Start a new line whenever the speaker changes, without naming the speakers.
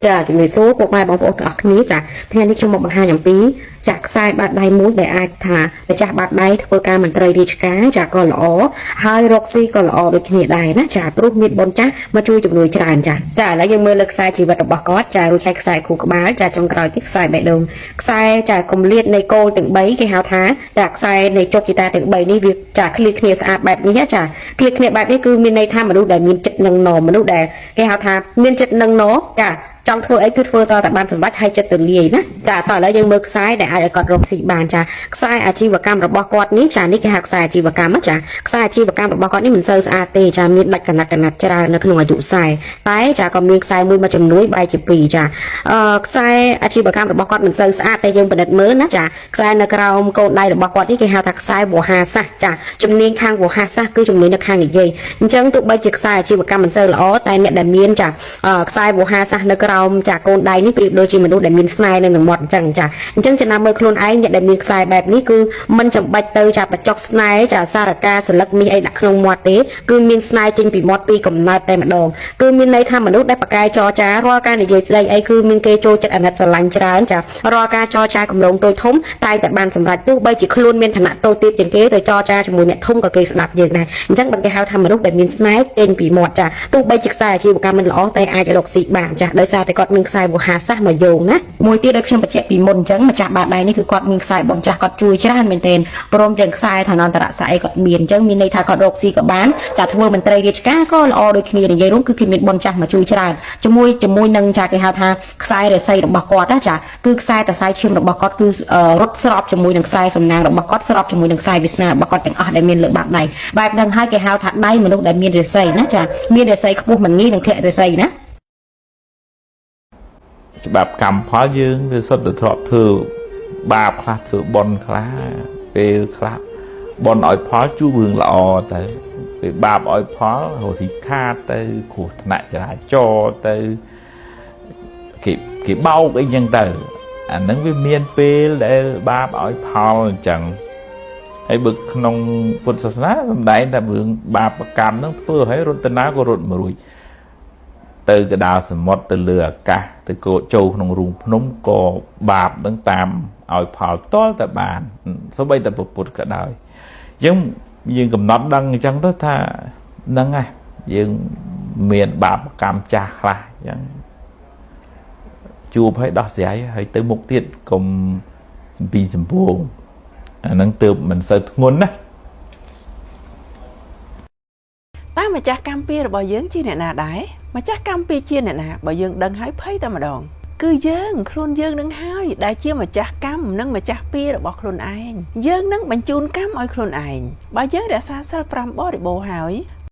ចាជំនួយសួរពុកម៉ែបងប្អូនទាំងអស់គ្នាចាថ្ងៃនេះខ្ញុំមកបង្ហាញអំពីចាខ្សែបាតដៃមួយដែលអាចថាម្ចាស់បាតដៃធ្វើការមន្ត្រីរាជការចាក៏ល្អហើយរកស៊ីក៏ល្អដូចគ្នាដែរណាចាព្រោះមានបុណ្យចាស់មកជួយជំនួយច្រើនចាឥឡូវយើងមើលលើខ្សែជីវិតរបស់គាត់ចារួចហើយខ្សែខួរក្បាលចាចុងក្រោយទៀតខ្សែបេះដូងខ្សែចាគម្លាតនៃគោលទាំង3គេហៅថាចាខ្សែនៃជោគជតាទាំង3នេះវាចាឃ្លៀតគ្នាស្អាតបែបនេះចាឃ្លៀតគ្នាបែបនេះគឺមានន័យថាមនុស្សដែលមានចិត្តនឹងណមនុស្សដែលគេហៅថាមានចិត្តនឹងណចាចង់ធ្វើអីគឺធ្វើតតែបានសម្រេចហើយចិត្តទូលាយណាចាតឥឡូវយើងមើលខ្សែដែលអាចឲ្យគាត់រកស៊ីបានចាខ្សែអាជីវកម្មរបស់គាត់នេះចានេះគេហៅខ្សែអាជីវកម្មចាខ្សែអាជីវកម្មរបស់គាត់នេះមិនសូវស្អាតទេចាមានដាច់កណាត់ច្រើននៅក្នុងអាយុខ្សែតែចាក៏មានខ្សែមួយជំនួយបែរជា2ចាខ្សែអាជីវកម្មរបស់គាត់មិនសូវស្អាតតែយើងពិនិត្យមើលណាចាខ្សែនៅក្រោមកូនដៃរបស់គាត់នេះគេហៅថាខ្សែវោហាសាស្ត្រចាជំនាញខាងវោហាសាស្ត្រគឺជំនាញនៅខាងនិយាយអញ្ចឹងទោះបីជាខ្សែអាជីវកម្មមិនសូវល្អតែអ្នកដែលមានចាខ្សែវោហាសាស្ត្រនៅក្រោមចាកូនដៃនេះប្រៀបដូចជាមនុស្សដែលមានស្នេហ៍នៅនឹងមាត់អញ្ចឹងចាអញ្ចឹងចំណាំមើលខ្លួនឯងអ្នកដែលមានខ្សែបែបនេះគឺមិនចាំបាច់ទៅចាបញ្ចុកស្នេហ៍ចាសារការសន្លឹកមាសអីដាក់ក្នុងមាត់ទេគឺមានស្នេហ៍ចេញពីមាត់ពីកំណើតតែម្ដងគឺមានន័យថាមនុស្សដែលបកកែចរចារាល់ការនិយាយស្ដីអីគឺមានគេចូលចិត្តអាណិតស្រឡាញ់ច្រើនចារាល់ការចរចាគម្រោងតូចធំតែបានសម្រេចទោះបីជាខ្លួនមានឋានៈតូចទាបជាងគេទៅចរចាជាមួយអ្នកធំក៏គេស្ដាប់យើងដែរអញ្ចឹងបានគេហៅថាមនុស្សដែលមានស្នេហ៍ចេញពីមាត់ចាទោះបីជាខ្សែអាជីវកម្មមិនល្អតែអាចរកស៊ីបានចាដោយសារតែគាត់មានខ្សែវោហាសាស្ត្រមកយោងណាមួយទៀតដូចខ្ញុំបញ្ជាក់ពីមុនអញ្ចឹងម្ចាស់បាតដៃនេះគឺគាត់មានខ្សែបងចាស់គាត់ជួយច្រើនមែនទែនព្រមទាំងខ្សែឋានន្តរស័ក្តិអីគាត់មានអញ្ចឹងមានន័យថាគាត់រកស៊ីក៏បានចាធ្វើមន្ត្រីរាជការក៏ល្អដូចគ្នានិយាយរួមគឺគេមានបងចាស់មកជួយច្រើនជាមួយនឹងចាគេហៅថាខ្សែរស័យរបស់គាត់ណាចាគឺខ្សែតសៃឈាមរបស់គាត់គឺរត់ស្របជាមួយនឹងខ្សែសំណាងរបស់គាត់ស្របជាមួយនឹងខ្សែវាសនារបស់គាត់ទាំងអស់ដែលមានលើបាតដៃបែបហ្នឹងហើយគេហៅថាដៃមនុស្សដែលមានរស័យណាចាមានរស័យខ្ពស់មិនងាយនឹងធ្លាក់រស័យណា
ច្បាប់កម្មផលយើងវាសុទ្ធតែធ្លាប់ធ្វើបាបខ្លះធ្វើបុណ្យខ្លះពេលខ្លះបុណ្យឲ្យផលជួបរឿងល្អទៅពេលបាបឲ្យផលរស់ស៊ីខាតទៅគ្រោះថ្នាក់ចរាចរណ៍ទៅគេបោកអីចឹងទៅអាហ្នឹងវាមានពេលដែលបាបឲ្យផលអញ្ចឹងហើយបើក្នុងពុទ្ធសាសនាសម្ដែងថារឿងបាបកម្មហ្នឹងធ្វើឲ្យរត់ណាក៏រត់មករួចទៅកដាលសមុទ្រទៅលើអាកាសទៅកោចូលក្នុងរូងភ្នំក៏បាបនឹងតាមឲ្យផលផ្ទាល់តែបានសូម្បីតែពុទ្ធក៏ដោយអញ្ចឹងយើងកំណត់ដឹងអញ្ចឹងទៅថាហ្នឹងហើយយើងមានបាបកម្មចាស់ខ្លះអញ្ចឹងជួបឲ្យដោះស្រាយហើយទៅមុខទៀតកុំពីសម្ពងអាហ្នឹងទើបមិនសូវធ្ងន់ណា
តែម្ចាស់កម្មពីរបស់យើងជាអ្នកណាដែរម្ចាស់កម្មពីជាអ្នកណាបើយើងដឹងហើយភ័យតែម្ដងគឺយើងខ្លួនយើងនឹងហើយដែលជាម្ចាស់កម្មនិងម្ចាស់ពីរបស់ខ្លួនឯងយើងនឹងបញ្ជូនកម្មឲ្យខ្លួនឯងបើយើងរក្សាសិល5បរិបូរណ៍ហើយ